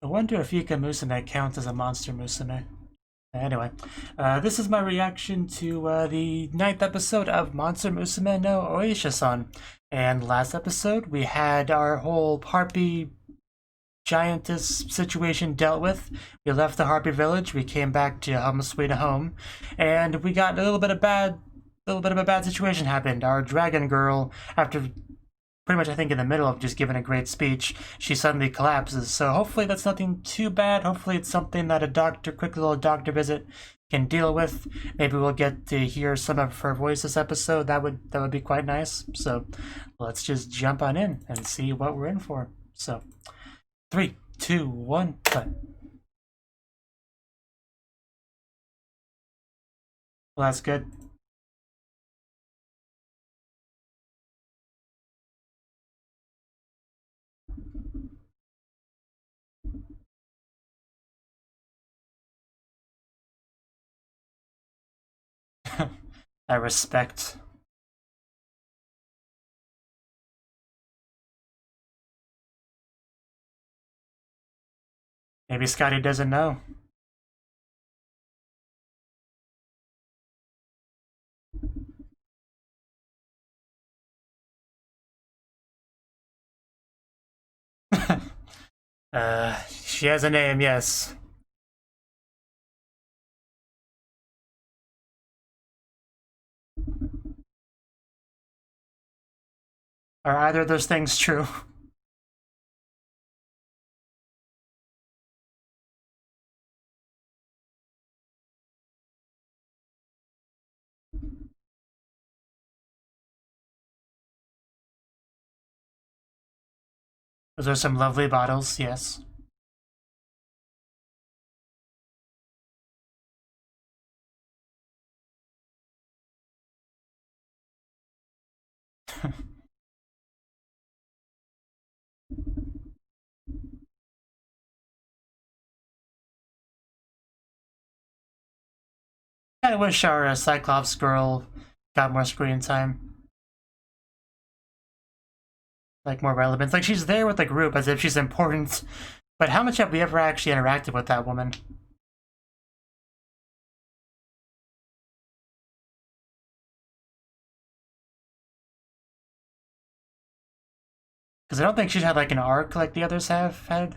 I wonder if Yuka Musume counts as a Monster Musume. Anyway, this is my reaction to the 9th episode of Monster Musume no Oishasan. And last episode, we had our whole harpy giantess situation dealt with. We left the harpy village, we came back to Home Sweet Home, and we got a little bit of a bad situation happened. Our dragon girl, after pretty much I think in the middle of just giving a great speech, she suddenly collapses. So hopefully that's nothing too bad. Hopefully it's something that a quick little doctor visit can deal with. Maybe we'll get to hear some of her voice this episode. That would be quite nice. So let's just jump on in and see what we're in for. So 3, 2, 1, play. Well, that's good. I respect. Maybe Scotty doesn't know. She has a name, yes. Are either of those things true? Those are some lovely bottles, yes. I wish our Cyclops girl got more screen time. Like, more relevance. Like, she's there with the group as if she's important. But how much have we ever actually interacted with that woman? Because I don't think she's had, like, an arc like the others have had.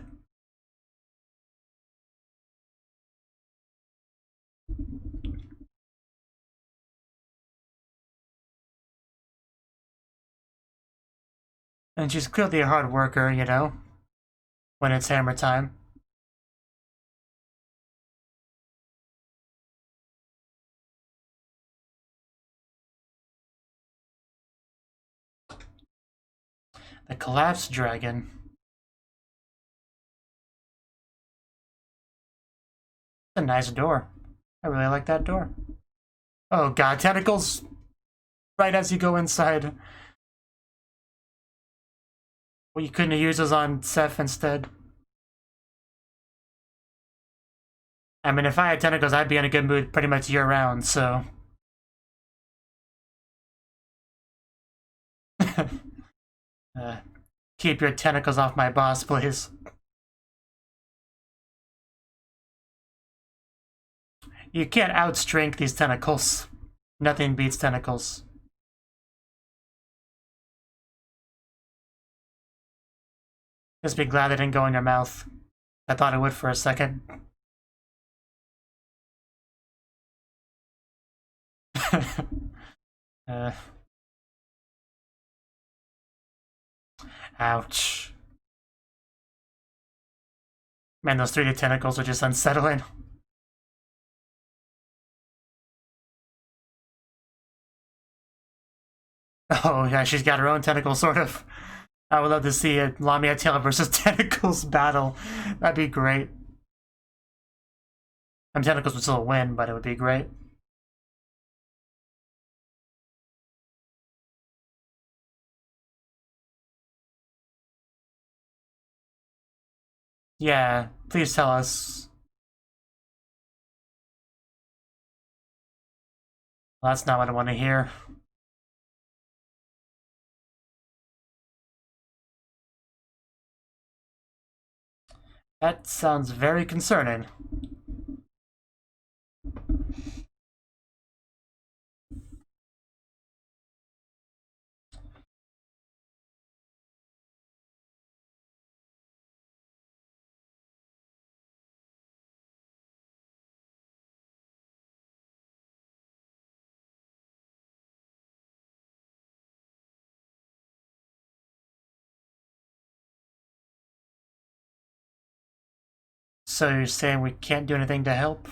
And she's clearly a hard worker, you know? When it's hammer time. The collapsed dragon. It's a nice door. I really like that door. Oh god, tentacles! Right as you go inside. Well, you couldn't use those on Seth instead. I mean, if I had tentacles, I'd be in a good mood pretty much year-round, so... keep your tentacles off my boss, please. You can't outstrength these tentacles. Nothing beats tentacles. Just be glad they didn't go in your mouth. I thought it would for a second. Ouch. Man, those 3D tentacles are just unsettling. Oh yeah, she's got her own tentacles, sort of. I would love to see a Lamia Tail versus Tentacles battle. That'd be great. Tentacles would still win, but it would be great. Yeah, please tell us. Well, that's not what I want to hear. That sounds very concerning. So you're saying we can't do anything to help?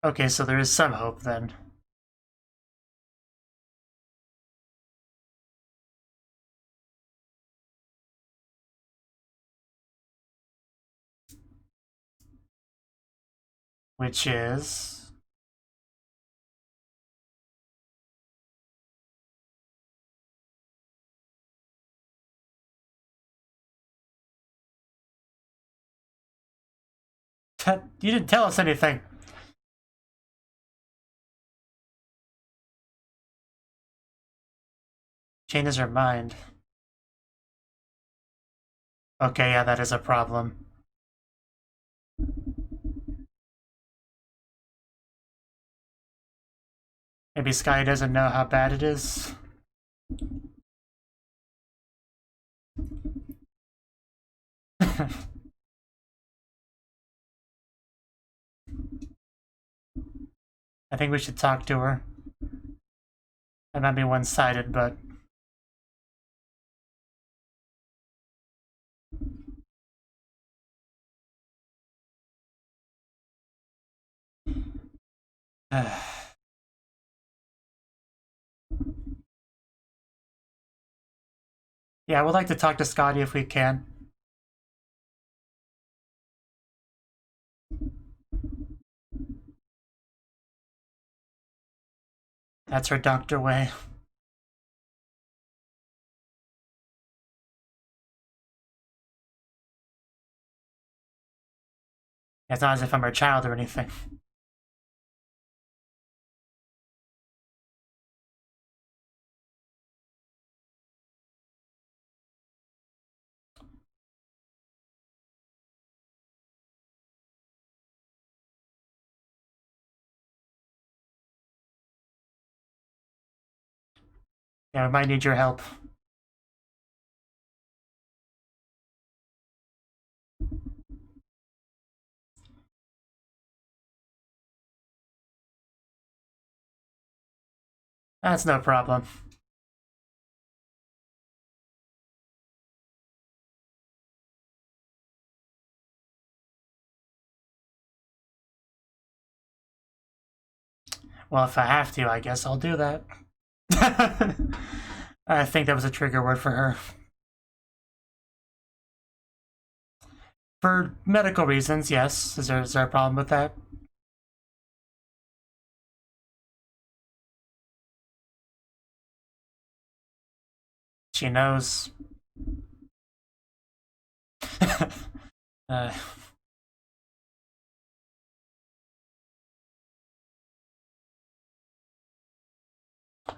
Okay, so there is some hope then. Which is... You didn't tell us anything. Changes her mind. Okay, yeah, that is a problem. Maybe Sky doesn't know how bad it is. I think we should talk to her. That might be one-sided, but... Yeah, I would like to talk to Scotty if we can. That's her doctor way. It's not as if I'm her child or anything. Yeah, we might need your help. That's no problem. Well, if I have to, I guess I'll do that. I think that was a trigger word for her. For medical reasons, yes. Is there a problem with that? She knows.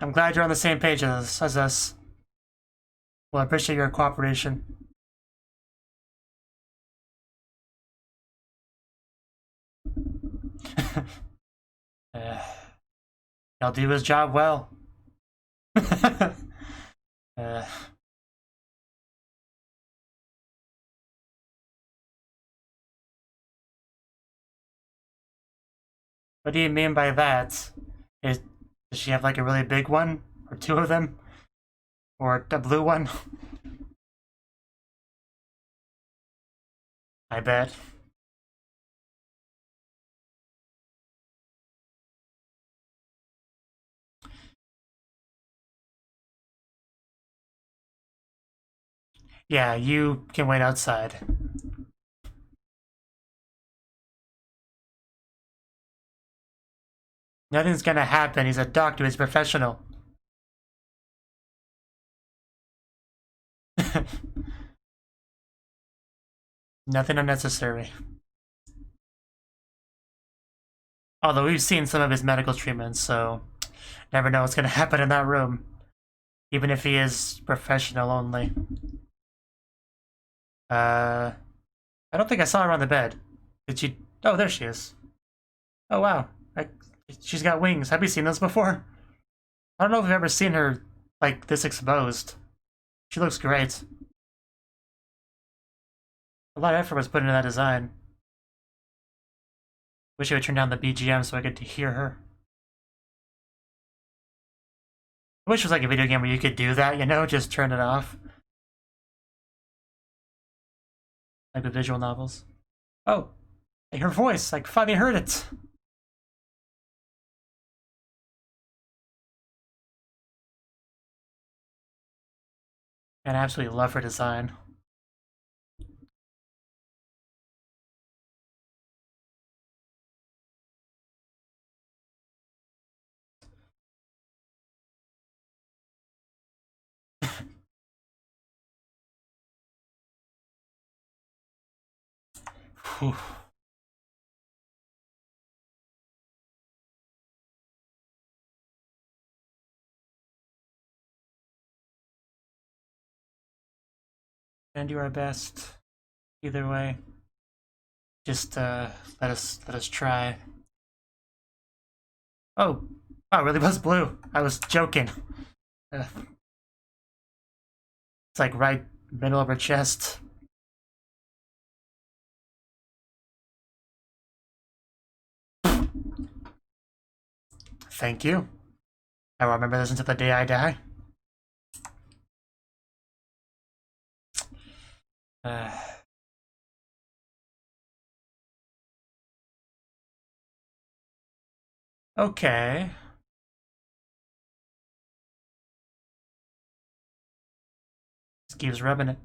I'm glad you're on the same page as us. Well, I appreciate your cooperation. He'll do his job well. What do you mean by that? Does she have like a really big one? Or two of them? Or a blue one? I bet. Yeah, you can wait outside. Nothing's gonna happen. He's a doctor. He's a professional. Nothing unnecessary. Although we've seen some of his medical treatments, so never know what's gonna happen in that room. Even if he is professional only. I don't think I saw her on the bed. Did she? Oh, there she is. Oh, wow. She's got wings. Have you seen those before? I don't know if I've ever seen her, like, this exposed. She looks great. A lot of effort was put into that design. Wish I would turn down the BGM so I could hear her. I wish it was like a video game where you could do that, you know? Just turn it off. Like the visual novels. Oh, her voice. I finally heard it. And I absolutely love her design. Whew. And do our best. Either way. Just let us try. Oh, it really was blue. I was joking. It's like right middle of her chest. Thank you. I will remember this until the day I die. Okay. Just keeps rubbing it.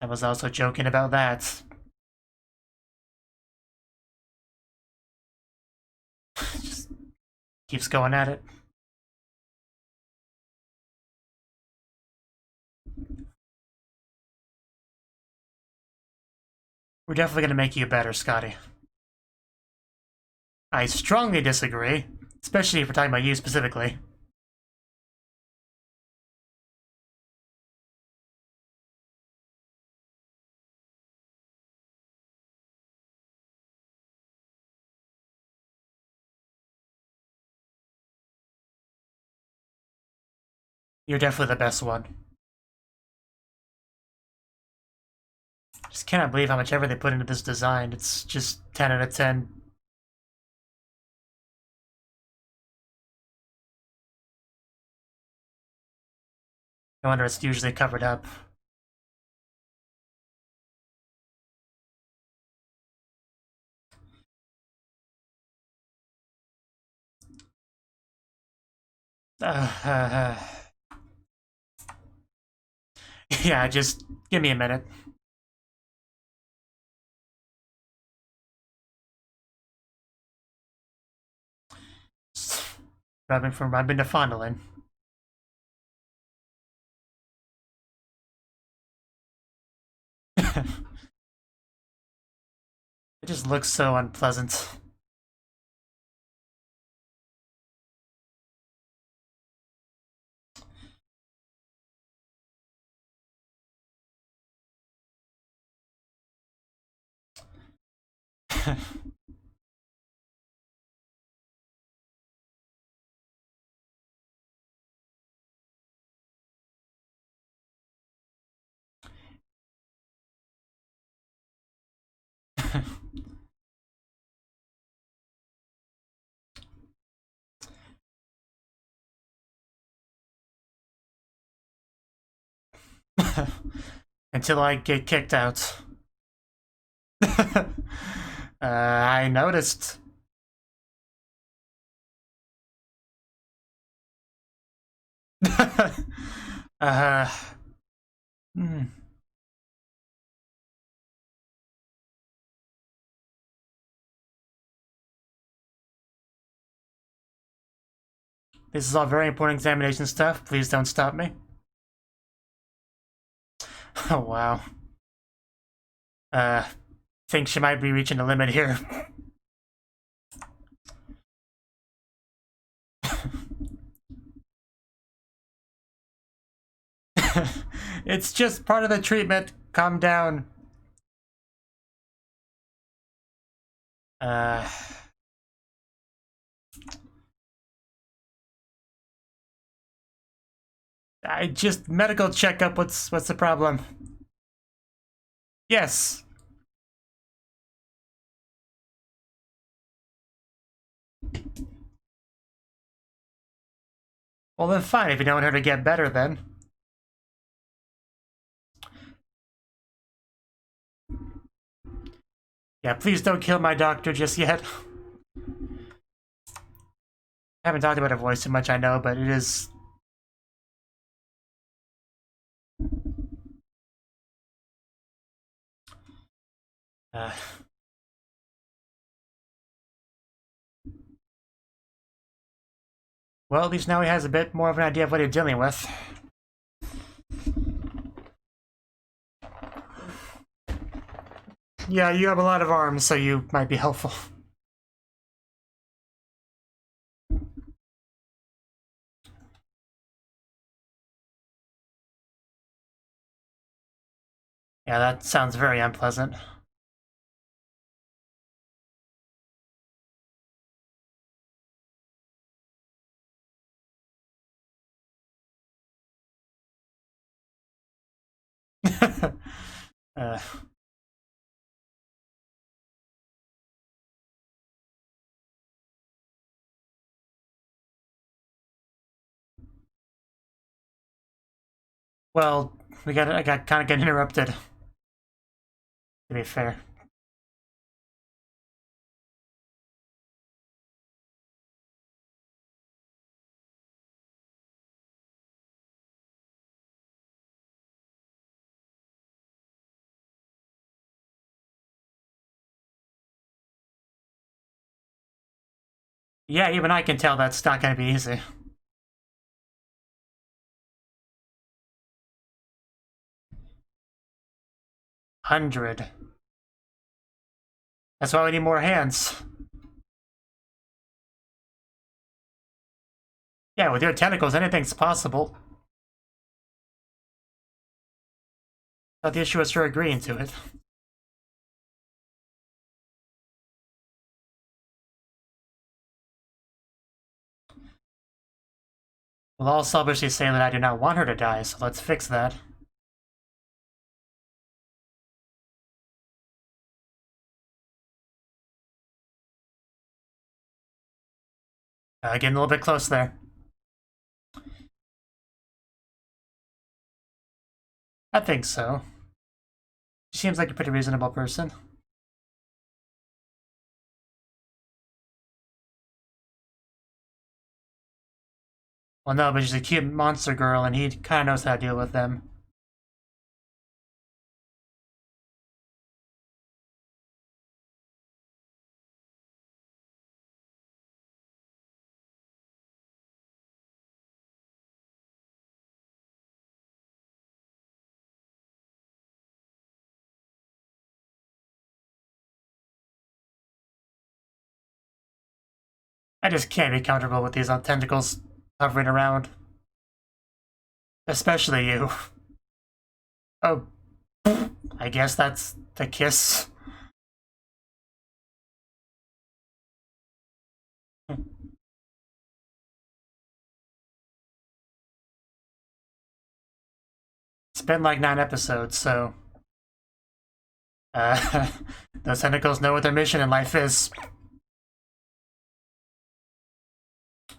I was also joking about that. Just keeps going at it. We're definitely gonna make you better, Scotty. I strongly disagree, especially if we're talking about you specifically. You're definitely the best one. Just cannot believe how much effort they put into this design. It's just 10 out of 10. No wonder it's usually covered up. Yeah, just give me a minute. Rubbing from rubbing to fondling. It just looks so unpleasant. Until I get kicked out. I noticed. Hmm. This is all very important examination stuff. Please don't stop me. Oh, wow. Think she might be reaching the limit here. It's just part of the treatment. Calm down. I just medical checkup. What's the problem? Yes. Well then fine, if you don't want her to get better then. Yeah, please don't kill my doctor just yet. I haven't talked about her voice too much, I know, but it is... Well, at least now he has a bit more of an idea of what he's dealing with. Yeah, you have a lot of arms, so you might be helpful. Yeah, that sounds very unpleasant. uh, well, I got kind of getting interrupted. To be fair. Yeah, even I can tell that's not going to be easy. $100. That's why we need more hands. Yeah, with your tentacles, anything's possible. But the issue is her agreeing to it. Well, I'll selfishly say that I do not want her to die, so let's fix that. Getting a little bit close there. I think so. She seems like a pretty reasonable person. Well, no, but she's a cute monster girl, and he kind of knows how to deal with them. I just can't be comfortable with these tentacles hovering around. Especially you. Oh, I guess that's the kiss. It's been like 9 episodes, so... those tentacles know what their mission in life is.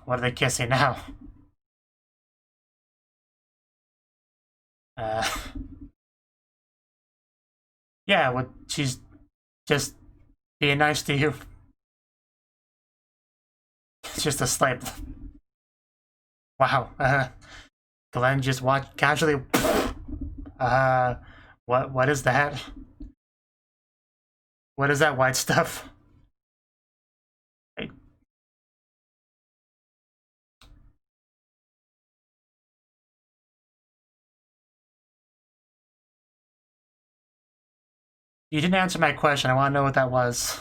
What are they kissing now? Yeah, what, she's just being nice to you. It's just a slight... Wow, Glenn just watched casually... what is that? What is that white stuff? Hey. You didn't answer my question. I want to know what that was.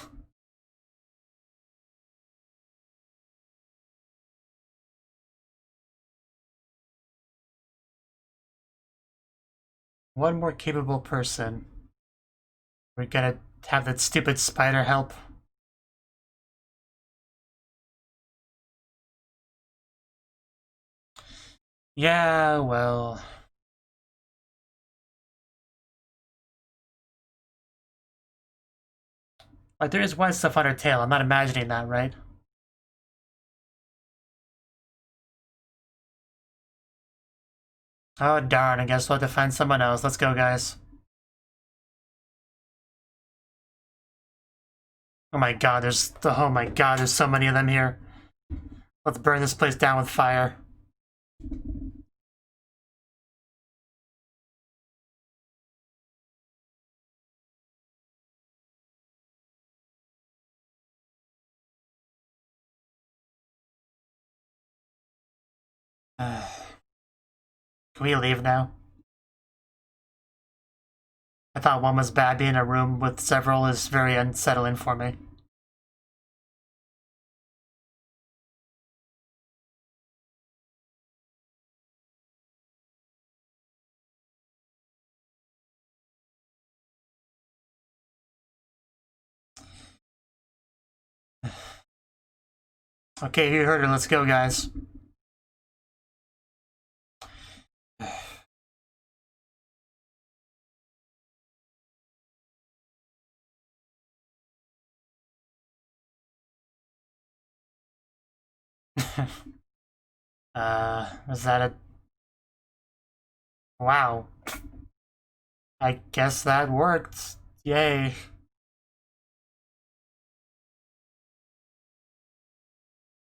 One more capable person. We're gonna have that stupid spider help. Yeah, well... Like, there is one stuff on her tail. I'm not imagining that, right? Oh, darn. I guess we'll have to find someone else. Let's go, guys. Oh my god, oh my god, there's so many of them here. Let's burn this place down with fire. Can we leave now? I thought one was bad. Being in a room with several is very unsettling for me. Okay, you heard her. Let's go, guys. Is that a... Wow. I guess that worked. Yay. I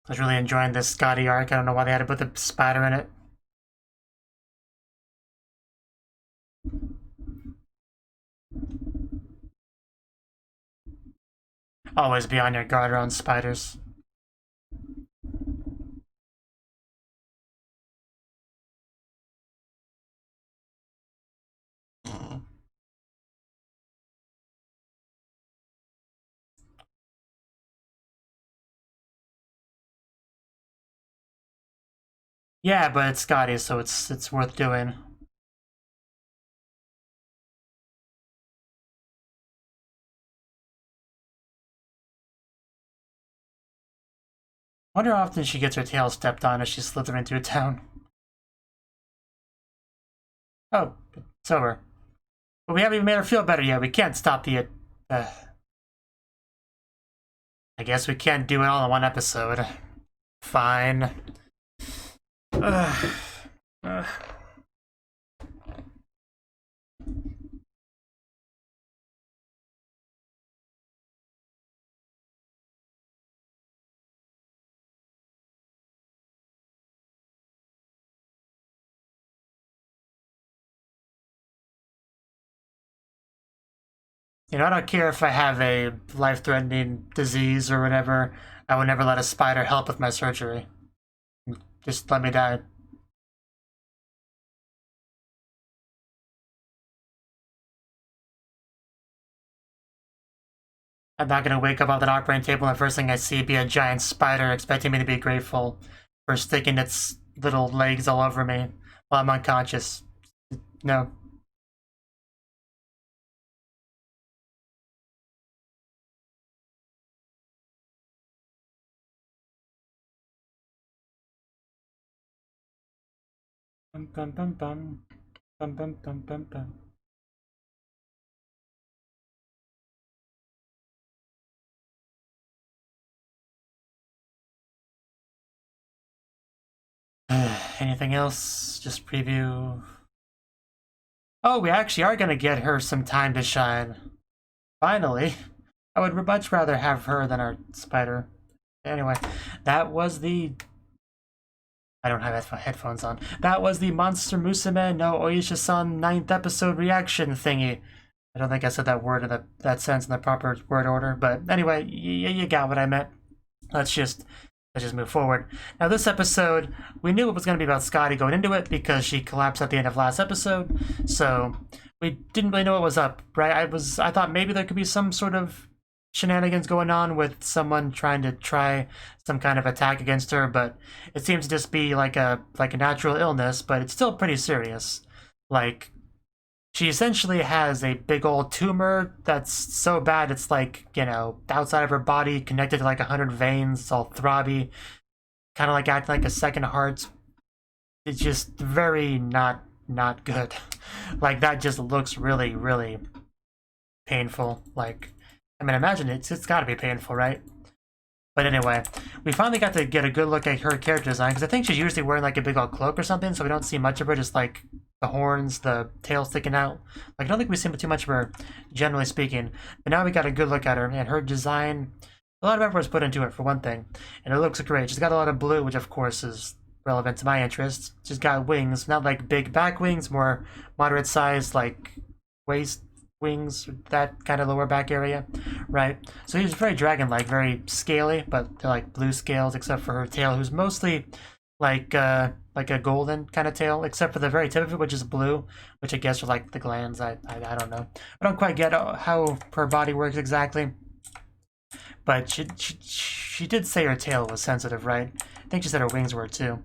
was really enjoying this Scotty arc. I don't know why they had to put the spider in it. Always be on your guard around spiders. Yeah, but it's Scotty, so it's worth doing. Wonder how often she gets her tail stepped on as she's slithering through town. Oh, it's over. But we haven't even made her feel better yet. We can't stop the... I guess we can't do it all in one episode. Fine. You know, I don't care if I have a life-threatening disease or whatever. I would never let a spider help with my surgery. Just let me die. I'm not gonna wake up off that operating table and the first thing I see be a giant spider expecting me to be grateful for sticking its little legs all over me while I'm unconscious. No. Bum bum bum bum. Bum bum bum bum bum. Anything else? Just preview. Oh, we actually are gonna get her some time to shine. Finally. I would much rather have her than our spider. Anyway, that was the... I don't have headphones on. That was the Monster Musume no Oishasan 9th episode reaction thingy. I don't think I said that word in that sense in the proper word order, but anyway, you got what I meant. Let's just move forward. Now this episode, we knew it was going to be about Scotty going into it because she collapsed at the end of last episode, so we didn't really know what was up, right? I thought maybe there could be some sort of shenanigans going on with someone trying to try some kind of attack against her, but it seems to just be like a natural illness, but it's still pretty serious. Like, she essentially has a big old tumor that's so bad it's like, you know, outside of her body, connected to like 100 veins. It's all throbby, kind of like acting like a second heart. It's just very not good. Like, that just looks really, really painful. Like, I mean, imagine it's got to be painful, right? But anyway, we finally got to get a good look at her character design, because I think she's usually wearing like a big old cloak or something, so we don't see much of her, just like the horns, the tail sticking out. Like, I don't think we see too much of her, generally speaking. But now we got a good look at her, and her design, a lot of effort was put into it, for one thing. And it looks great. She's got a lot of blue, which of course is relevant to my interests. She's got wings, not like big back wings, more moderate size, like waist wings, that kind of lower back area, right? So he's very dragon-like, very scaly, but they're like blue scales, except for her tail, who's mostly like a golden kind of tail, except for the very tip of it, which is blue, which I guess are like the glands. I don't know. I don't quite get how her body works exactly, but she did say her tail was sensitive, right? I think she said her wings were too.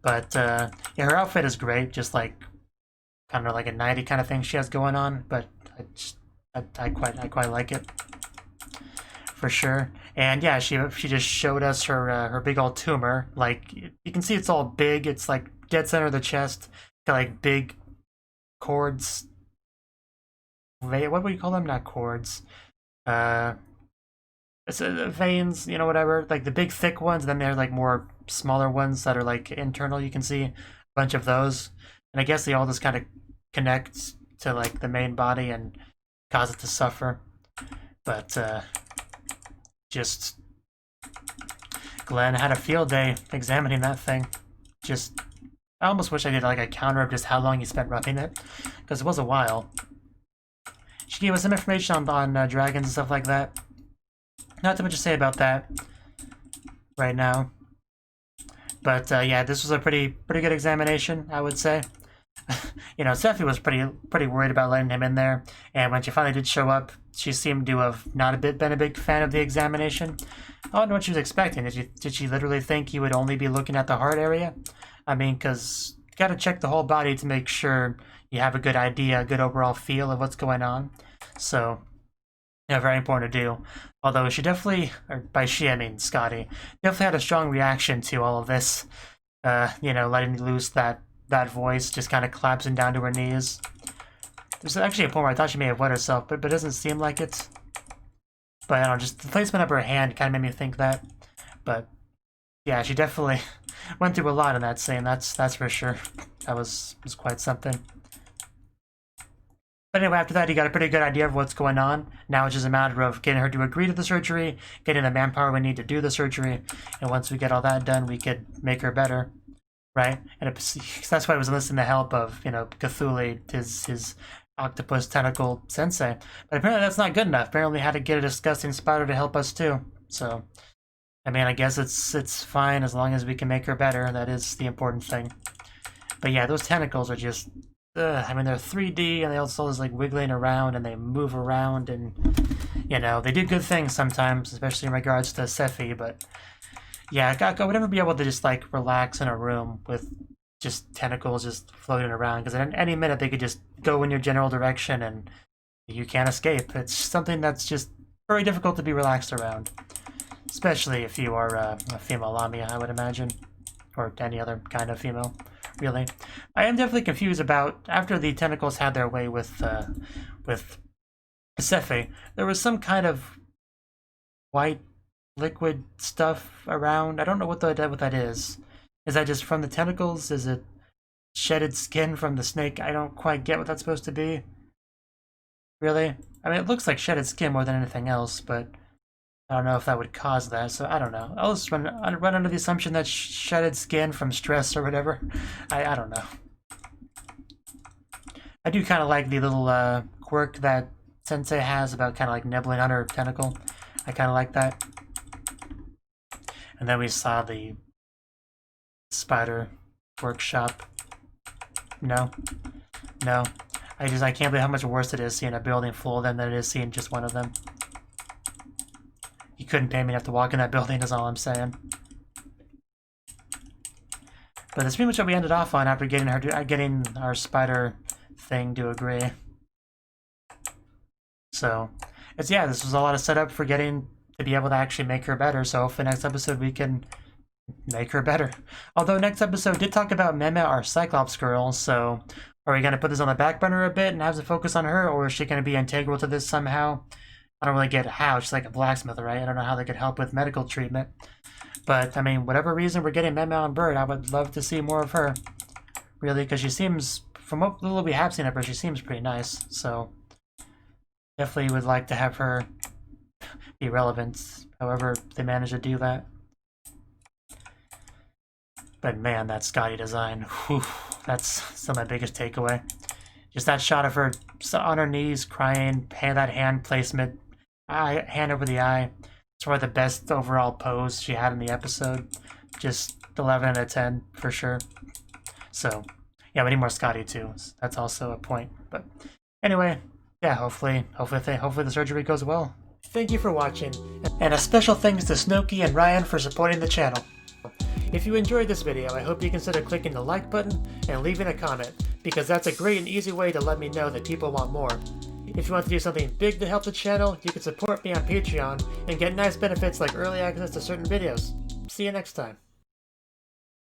But yeah, her outfit is great, just like kind of like a 90 kind of thing she has going on, but I quite like it, for sure. And yeah, she just showed us her big old tumor. Like, you can see it's all big. It's like dead center of the chest. Got like big cords. What would you call them? Not cords. It's veins, you know, whatever. Like the big thick ones. And then there are like more smaller ones that are like internal. You can see a bunch of those. And I guess they all just kind of connect to like the main body and cause it to suffer. But just Glenn had a field day examining that thing. Just, I almost wish I did like a counter of just how long he spent roughing it, because it was a while. She gave us some information on dragons and stuff like that. Not too much to say about that right now. But yeah, this was a pretty good examination, I would say. You know, Sephi was pretty worried about letting him in there, and when she finally did show up, she seemed to have not been a big fan of the examination. I don't know what she was expecting. Did she literally think you would only be looking at the heart area? I mean, because you got to check the whole body to make sure you have a good idea, a good overall feel of what's going on. So, yeah, very important to do. Although she definitely, or by she I mean Scotty, definitely had a strong reaction to all of this. You know, letting loose that voice, just kind of collapsing down to her knees. There's actually a point where I thought she may have wet herself, but it doesn't seem like it. But I don't know, just the placement of her hand kind of made me think that. But yeah, she definitely went through a lot in that scene, that's for sure. That was quite something. But anyway, after that, you got a pretty good idea of what's going on. Now it's just a matter of getting her to agree to the surgery, getting the manpower we need to do the surgery, and once we get all that done, we could make her better. Right? And that's why I was enlisting the help of, you know, Cthulhu, his octopus tentacle sensei. But apparently that's not good enough. Apparently we had to get a disgusting spider to help us too. So, I mean, I guess it's fine as long as we can make her better. That is the important thing. But yeah, those tentacles are just, I mean, they're 3D, and they also just like wiggling around, and they move around, and, you know, they do good things sometimes, especially in regards to Sephi, but yeah, I would never be able to just like relax in a room with just tentacles just floating around, because at any minute they could just go in your general direction and you can't escape. It's something that's just very difficult to be relaxed around, especially if you are a female Lamia, I would imagine, or any other kind of female, really. I am definitely confused about, after the tentacles had their way with Sephi, there was some kind of white liquid stuff around. I don't know what that is. Is that just from the tentacles? Is it shedded skin from the snake? I don't quite get what that's supposed to be. Really? I mean, it looks like shedded skin more than anything else, but I don't know if that would cause that, so I don't know. I'll just run under the assumption that shedded skin from stress or whatever. I don't know. I do kind of like the little quirk that Sensei has about kind of like nibbling on her tentacle. I kind of like that. And then we saw the spider workshop. No. I can't believe how much worse it is seeing a building full of them than it is seeing just one of them. You couldn't pay me enough to walk in that building, is all I'm saying. But that's pretty much what we ended off on after getting our spider thing to agree. So, this was a lot of setup for getting to be able to actually make her better. So hopefully next episode we can make her better. Although next episode did talk about Meme, our Cyclops girl, so are we going to put this on the back burner a bit and have the focus on her, or is she going to be integral to this somehow? I don't really get how. She's like a blacksmith, right? I don't know how they could help with medical treatment. But, I mean, whatever reason we're getting Meme on Bird, I would love to see more of her. Really, because she seems, from what little we have seen of her, she seems pretty nice. So, definitely would like to have her be relevant, however they manage to do that. But man, that Scotty design, whew, that's still my biggest takeaway. Just that shot of her on her knees, crying, that hand placement, hand over the eye. It's probably the best overall pose she had in the episode. Just 11 out of 10 for sure. So, yeah, we need more Scotty too. That's also a point. But anyway, yeah, hopefully the surgery goes well. Thank you for watching, and a special thanks to Cnouki and Ryan for supporting the channel. If you enjoyed this video, I hope you consider clicking the like button and leaving a comment, because that's a great and easy way to let me know that people want more. If you want to do something big to help the channel, you can support me on Patreon and get nice benefits like early access to certain videos. See you next time.